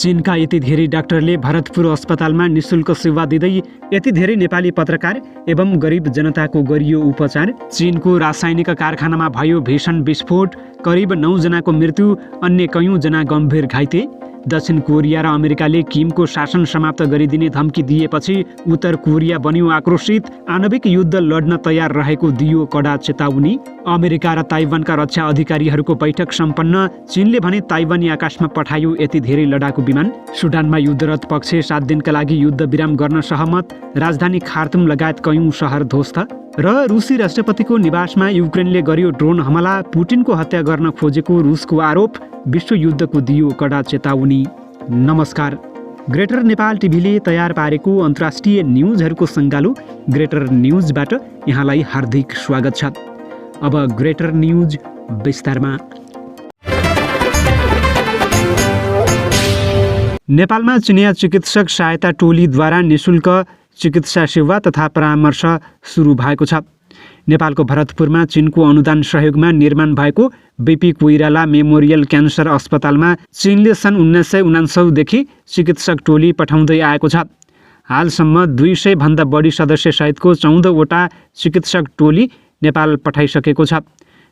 चीनका यति धेरै डाक्टरले भरतपुर अस्पतालमा निशुल्क सेवा दिँदै यति धेरै नेपाली पत्रकार एवं गरिब जनताको गरियो उपचार। चीनको रासायनिक कारखानामा भयो भीषण विस्फोट, करिब 9 जनाको मृत्यु, अन्य कयौं जना गम्भीर घाइते। दक्षिण कोरिया र अमेरिकाले किमको शासन समाप्त गरिदिने धम्की दिएपछि उत्तर कोरिया बन्यो आक्रोशित, आणविक युद्ध लड्न तयार रहेको दियो कडा चेतावनी। अमेरिका र ताइवानका रक्षा अधिकारीहरूको बैठक सम्पन्न, चीनले भने ताइवानी आकाशमा पठायो यति धेरै लडाकु विमान। सुडानमा युद्धरत पक्ष 7 दिनका लागि युद्ध विराम गर्न सहमत, राजधानी खार्तुम लगायत कयौं सहर ध्वस्त। र रुसी राष्ट्रपतिको निवासमा युक्रेनले गर्यो ड्रोन हमला, पुटिनको हत्या गर्न खोजेको रुसको आरोप, विश्वयुद्धको दियो कडा चेतावनी। नमस्कार, ग्रेटर नेपाल टिभीले तयार पारेको अन्तर्राष्ट्रिय न्युजहरूको सङ्गालो ग्रेटर न्युजबाट यहाँलाई हार्दिक स्वागत छ। अब ग्रेटर न्युज विस्तारमा। नेपालमा चिनिया चिकित्सक सहायता टोलीद्वारा निशुल्क चिकित्सा सेवा तथा परामर्श सुरु भएको छ। नेपालको भरतपुरमा चीनको अनुदान सहयोगमा निर्माण भएको बीपी कोइराला मेमोरियल क्यान्सर अस्पतालमा चीनले सन् 1999 देखि चिकित्सक टोली पठाउँदै आएको छ। हालसम्म 200 भन्दा बढी सदस्य सहितको 14 वटा चिकित्सक टोली नेपाल पठाइसकेको छ।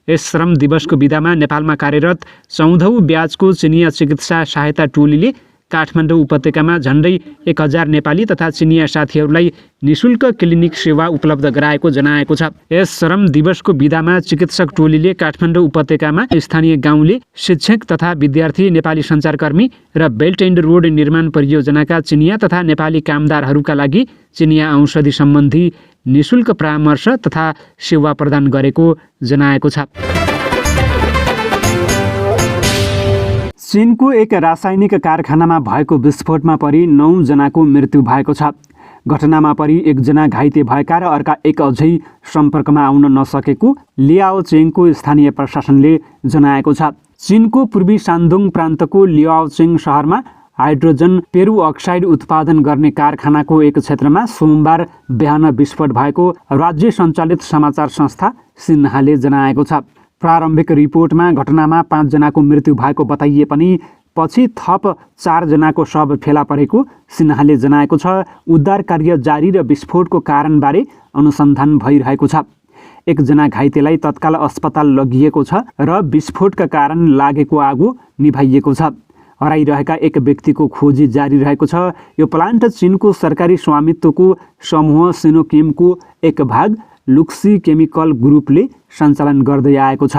यस श्रम दिवसको बिदामा नेपालमा कार्यरत 14औं ब्याजको चिनिया चिकित्सा सहायता टोलीले काठमाडौँ उपत्यकामा झन्डै 1000 नेपाली तथा चिनिया साथीहरूलाई निशुल्क क्लिनिक सेवा उपलब्ध गराएको जनाएको छ। यस श्रम दिवसको बिदामा चिकित्सक टोलीले काठमाडौँ उपत्यकामा स्थानीय गाउँले, शिक्षक तथा विद्यार्थी, नेपाली सञ्चारकर्मी र बेल्ट एन्ड रोड निर्माण परियोजनाका चिनिया तथा नेपाली कामदारहरूका लागि चिनिया औषधि सम्बन्धी निशुल्क परामर्श तथा सेवा प्रदान गरेको जनाएको छ। चीनको एक रासायनिक कारखानामा भएको विस्फोटमा परि 9 जनाको मृत्यु भएको छ। घटनामा परि 1 जना घाइते भएका र अर्का 1 अझै सम्पर्कमा आउन नसकेको लियाओचेङको स्थानीय प्रशासनले जनाएको छ। चीनको पूर्वी सान्दोङ प्रान्तको लियाओचेङ शहरमा हाइड्रोजन पेरोक्साइड उत्पादन गर्ने कारखानाको एक क्षेत्रमा सोमबार बिहान विस्फोट भएको राज्य सञ्चालित समाचार संस्था सिन्हाले जनाएको छ। प्रारम्भिक रिपोर्टमा घटनामा 5 जनाको मृत्यु भएको बताइए पनि पछि थप 4 जनाको शव फेला परेको सिन्हाले जनाएको छ। उद्धार कार्य जारी र विस्फोटको कारणबारे अनुसन्धान भइरहेको छ। 1 जना घाइतेलाई तत्काल अस्पताल लगिएको छ र विस्फोटका कारण लागेको आगो निभाइएको छ। हराइरहेका 1 व्यक्तिको खोजी जारी रहेको छ। यो प्लान्ट चीनको सरकारी स्वामित्वको समूह सिनोकेमको एक भाग लुक्सी केमिकल ग्रुपले सञ्चालन गर्दै आएको छ।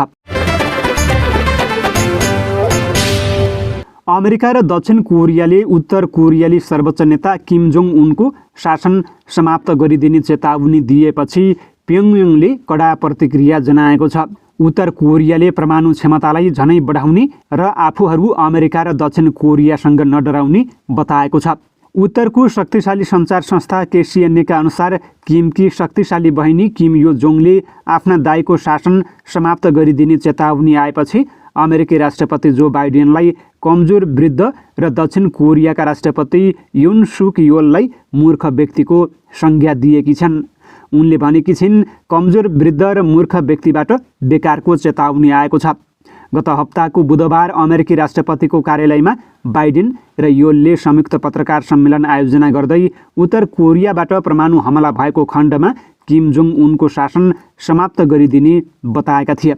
अमेरिका र दक्षिण कोरियाले उत्तर कोरियाली सर्वोच्च नेता किम जोङ उनको शासन समाप्त गरिदिने चेतावनी दिएपछि प्योङयाङले कडा प्रतिक्रिया जनाएको छ। उत्तर कोरियाले परमाणु क्षमतालाई झनै बढाउने र आफूहरू अमेरिका र दक्षिण कोरियासँग नडराउने बताएको छ। उत्तरको शक्तिशाली सञ्चार संस्था केसिएनएका अनुसार किमकी शक्तिशाली बहिनी किम यो जोङले आफ्ना दाइको शासन समाप्त गरिदिने चेतावनी आएपछि अमेरिकी राष्ट्रपति जो बाइडेनलाई कमजोर वृद्ध र दक्षिण कोरियाका राष्ट्रपति युन सुक योललाई मूर्ख व्यक्तिको संज्ञा दिएकी छन्। उनले भनेकी छिन्, कमजोर वृद्ध र मूर्ख व्यक्तिबाट बेकारको चेतावनी आएको छ। गत हप्ताको बुधबार अमेरिकी राष्ट्रपतिको कार्यालयमा बाइडेन र योलले संयुक्त पत्रकार सम्मेलन आयोजना गर्दै उत्तर कोरियाबाट परमाणु हमला भएको खण्डमा किम जोङ उनको शासन समाप्त गरिदिने बताएका थिए।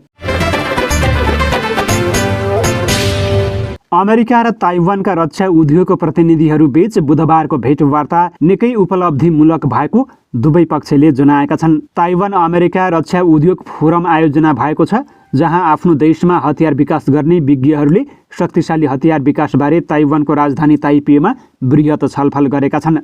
अमेरिका र ताइवानका रक्षा उद्योग प्रतिनिधिहरूबीच बुधबारको भेटवार्ता निकै उपलब्धिमूलक भएको दुवै पक्षले जनाएका छन्। ताइवान अमेरिका रक्षा उद्योग फोरम आयोजना भएको छ, जहाँ आफ्नो देशमा हतियार विकास गर्ने विज्ञहरूले शक्तिशाली हतियार विकासबारे ताइवानको राजधानी ताइपेमा बृहत छलफल गरेका छन्।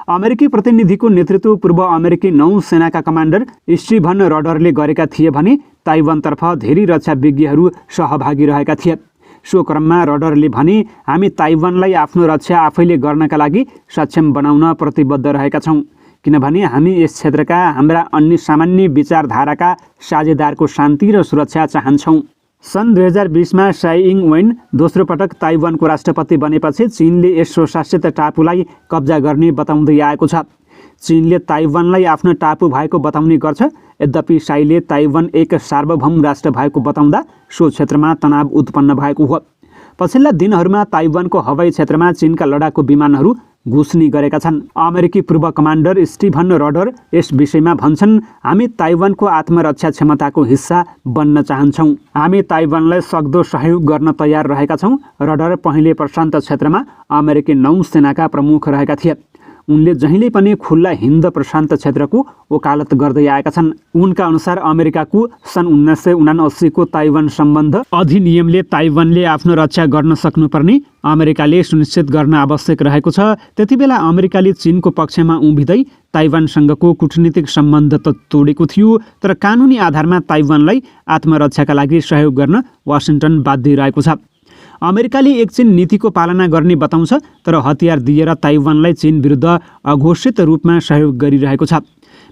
अमेरिकी प्रतिनिधिको नेतृत्व पूर्व अमेरिकी नौसेनाका कमान्डर स्टिभन रडरले गरेका थिए भने ताइवानतर्फ धेरै रक्षा विज्ञहरू सहभागी रहेका थिए। सो क्रममा रडरले भने, हामी ताइवानलाई आफ्नो रक्षा आफैले गर्नका लागि सक्षम बनाउन प्रतिबद्ध रहेका छौँ, किनभने हामी यस क्षेत्रका हाम्रा अन्य सामान्य विचारधाराका साझेदारको शान्ति र सुरक्षा चाहन्छौँ। सन् 2020मा साई इङ वेन दोस्रो पटक ताइवानको राष्ट्रपति बनेपछि चीनले यस स्वशासित टापुलाई कब्जा गर्ने बताउँदै आएको छ। चीनले ताइवानलाई आफ्नो टापु भएको बताउने गर्छ। यद्यपि साईले ताइवान एक सार्वभौम राष्ट्र भएको बताउँदा सो क्षेत्रमा तनाव उत्पन्न भएको हो। पछिल्ला दिनहरूमा ताइवानको हवाई क्षेत्रमा चीनका लडाकु विमानहरू घुस्नी गरेका छन्। अमेरिकी पूर्व कमान्डर स्टिभन रडर यस विषयमा भन्छन्, हामी ताइवानको आत्मरक्षा क्षमताको हिस्सा बन्न चाहन्छौँ। हामी ताइवानलाई सक्दो सहयोग गर्न तयार रहेका छौँ। रडर पहिले प्रशान्त क्षेत्रमा अमेरिकी नौसेनाका प्रमुख रहेका थिए। उनले जहिल्यै पनि खुल्ला हिन्द प्रशान्त क्षेत्रको वकालत गर्दै आएका छन्। उनका अनुसार अमेरिकाको सन् 1979 को ताइवान सम्बन्ध अधिनियमले ताइवानले आफ्नो रक्षा गर्न सक्नुपर्ने अमेरिकाले सुनिश्चित गर्न आवश्यक रहेको छ। त्यतिबेला अमेरिकाले चीनको पक्षमा उभिँदै ताइवानसँगको कूटनीतिक सम्बन्ध त तोडेको थियो, तर कानुनी आधारमा ताइवानलाई आत्मरक्षाका लागि सहयोग गर्न वासिङ्टन बाध्य रहेको छ। अमेरिकाले एक चीन नीतिको पालना गर्ने बताउँछ, तर हतियार दिएर ताइवानलाई चीन विरुद्ध अघोषित रूपमा सहयोग गरिरहेको छ।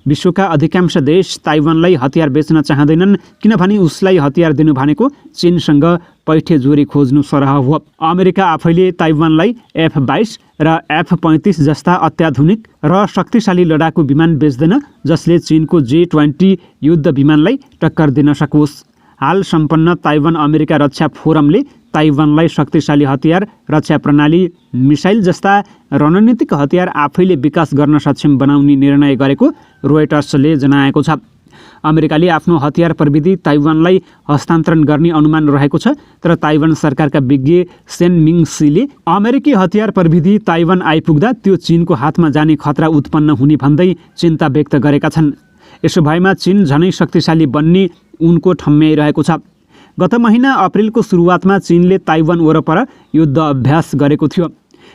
विश्वका अधिकांश देश ताइवानलाई हतियार बेच्न चाहँदैनन्, किनभने उसलाई हतियार दिनु भनेको चीनसँग पैठेजोरी खोज्नु सरह हो। अमेरिका आफैले ताइवानलाई F-22 र F-35 जस्ता अत्याधुनिक र शक्तिशाली लडाकु विमान बेच्दैन, जसले चीनको J-20 युद्ध विमानलाई टक्कर दिन सकोस्। हाल सम्पन्न ताइवान अमेरिका रक्षा फोरमले ताइवानलाई शक्तिशाली हतियार, रक्षा प्रणाली, मिसाइल जस्ता रणनीतिक हतियार आफैले विकास गर्न सक्षम बनाउने निर्णय गरेको रोयटर्सले जनाएको छ। अमेरिकाले आफ्नो हतियार प्रविधि ताइवानलाई हस्तान्तरण गर्ने अनुमान रहेको छ, तर ताइवान सरकारका विज्ञ सेन मिङसीले अमेरिकी हतियार प्रविधि ताइवान आइपुग्दा त्यो चीनको हातमा जाने खतरा उत्पन्न हुने भन्दै चिन्ता व्यक्त गरेका छन्। यसो भएमा चीन झनै शक्तिशाली बन्ने उनको ठम्म्याइरहेको छ। गत महिना अप्रिलको सुरुवातमा चीनले ताइवान वरपर युद्ध अभ्यास गरेको थियो।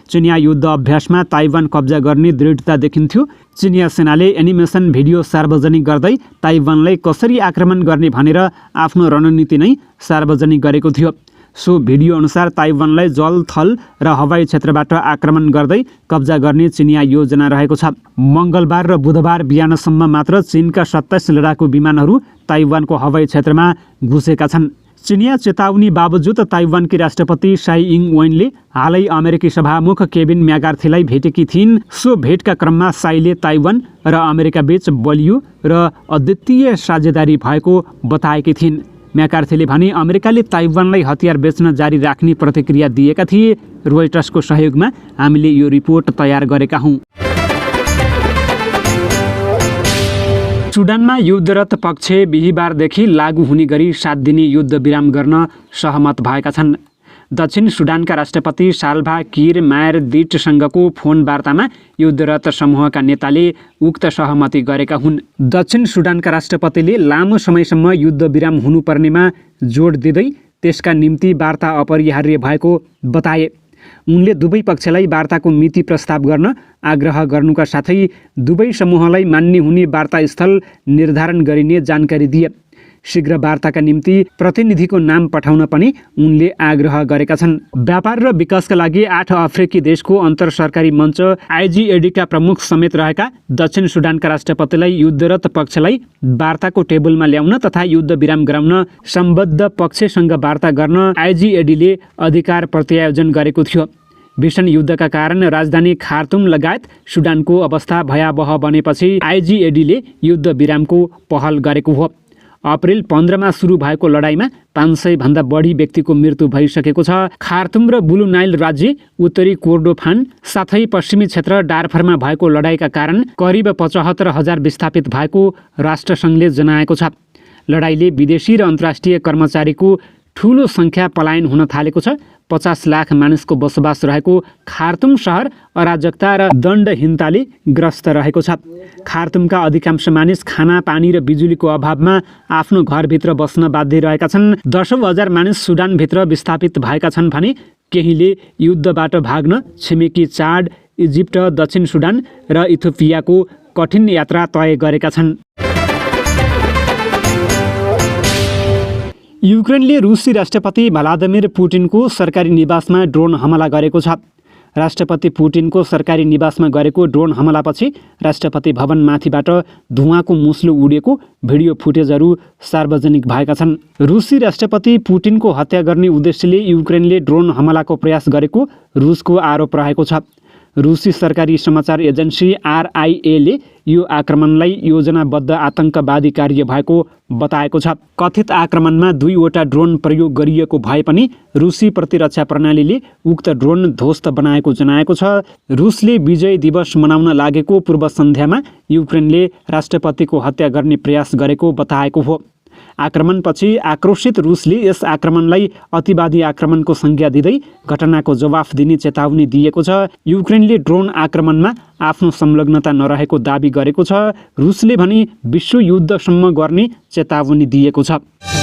चिनिया युद्ध अभ्यासमा ताइवान कब्जा गर्ने दृढता देखिन्थ्यो। चिनिया सेनाले एनिमेसन भिडियो सार्वजनिक गर्दै ताइवानलाई कसरी आक्रमण गर्ने भनेर आफ्नो रणनीति नै सार्वजनिक गरेको थियो। सो भिडियो अनुसार ताइवानलाई जल, थल र हवाई क्षेत्रबाट आक्रमण गर्दै कब्जा गर्ने चिनिया योजना रहेको छ। मङ्गलबार र बुधबार बिहानसम्म मात्र चीनका 27 लडाकु विमानहरू ताइवानको हवाई क्षेत्रमा घुसेका छन्। चिनिया चेतावनी बावजुद ताइवानकी राष्ट्रपति साई इङ वेनले हालै अमेरिकी सभामुख केभिन म्याकार्थीलाई भेटेकी थिइन्। सो भेटका क्रममा साईले ताइवान र अमेरिका बीच बलियो र अद्वितीय साझेदारी भएको बताएकी थिइन्। म्याकार्थीले भने अमेरिकाले ताइवानलाई हतियार बेच्न जारी राख्ने प्रतिक्रिया दिएका थिए। रोयटर्सको सहयोगमा हामीले यो रिपोर्ट तयार गरेका हौँ। सुडानमा युद्धरत पक्ष बिहीबारदेखि लागू हुने गरी 7 दिने युद्ध विराम गर्न सहमत भएका छन्। दक्षिण सुडानका राष्ट्रपति साल्भा किर मायारदिटसँगको फोन वार्तामा युद्धरत समूहका नेताले उक्त सहमति गरेका हुन्। दक्षिण सुडानका राष्ट्रपतिले लामो समयसम्म युद्ध विराम हुनुपर्नेमा जोड दिँदै त्यसका निम्ति वार्ता अपरिहार्य भएको बताए। उनले दुवै पक्षलाई वार्ताको मिति प्रस्ताव गर्न आग्रह गर्नुका साथै दुवै समूहलाई मान्य हुने वार्ता स्थल निर्धारण गरिने जानकारी दिए। शीघ्र वार्ताका निम्ति प्रतिनिधिको नाम पठाउन पनि उनले आग्रह गरेका छन्। व्यापार र विकासका लागि 8 अफ्रिकी देशको अन्तर सरकारी मञ्च IGAD का प्रमुख समेत रहेका दक्षिण सुडानका राष्ट्रपतिलाई युद्धरत पक्षलाई वार्ताको टेबलमा ल्याउन तथा युद्ध विराम गराउन सम्बद्ध पक्षसँग वार्ता गर्न IGAD ले अधिकार प्रत्यायोजन गरेको थियो। भीषण युद्धका कारण राजधानी खार्तुम लगायत सुडानको अवस्था भयावह बनेपछि IGAD ले युद्ध विरामको पहल गरेको हो। अप्रिल 15 मा सुरु भएको लडाईँमा 500 भन्दा बढी व्यक्तिको मृत्यु भइसकेको छ। खार्तुम र ब्लू नाइल राज्य, उत्तरी कोर्डोफान साथै पश्चिमी क्षेत्र डार्फरमा भएको लडाईँका कारण करिब 75,000 विस्थापित भएको राष्ट्रसङ्घले जनाएको छ। लडाईँले विदेशी र अन्तर्राष्ट्रिय कर्मचारीको ठूलो सङ्ख्या पलायन हुन थालेको छ। 50 लाख मानिसको बसोबास रहेको खार्तुम सहर अराजकता र दण्डहीनताले ग्रस्त रहेको छ। खार्तुमका अधिकांश मानिस खाना, पानी र बिजुलीको अभावमा आफ्नो घरभित्र बस्न बाध्य रहेका छन्। 10,000 मानिस सुडानभित्र विस्थापित भएका छन् भने केहीले युद्धबाट भाग्न छिमेकी चाड, इजिप्ट, दक्षिण सुडान र इथियोपियाको कठिन यात्रा तय गरेका छन्। युक्रेनले रुसी राष्ट्रपति भ्लादिमिर पुटिनको सरकारी निवासमा ड्रोन हमला गरेको छ। राष्ट्रपति पुटिनको सरकारी निवासमा गरेको ड्रोन हमलापछि राष्ट्रपति भवनमाथिबाट धुवाँको मुस्लो उडेको भिडियो फुटेजहरू सार्वजनिक भएका छन्। रुसी राष्ट्रपति पुटिनको हत्या गर्ने उद्देश्यले युक्रेनले ड्रोन हमलाको प्रयास गरेको रुसको आरोप रहेको छ। रुसी सरकारी समाचार एजेन्सी RIAले यो आक्रमणलाई योजनाबद्ध आतंकवादी कार्य भएको बताएको छ। कथित आक्रमणमा 2वटा ड्रोन प्रयोग गरिएको भए पनि रुसी प्रतिरक्षा प्रणालीले उक्त ड्रोन ध्वस्त बनाएको जनाएको छ। रुसले विजय दिवस मनाउन लागेको पूर्व सन्ध्यामा युक्रेनले राष्ट्रपतिको हत्या गर्ने प्रयास गरेको बताएको हो। आक्रमणपछि आक्रोशित रुसले यस आक्रमणलाई अतिवादी आक्रमणको संज्ञा दिँदै घटनाको जवाफ दिने चेतावनी दिएको छ। युक्रेनले ड्रोन आक्रमणमा आफ्नो संलग्नता नरहेको दाबी गरेको छ। रुसले भने विश्वयुद्धसम्म गर्ने चेतावनी दिएको छ।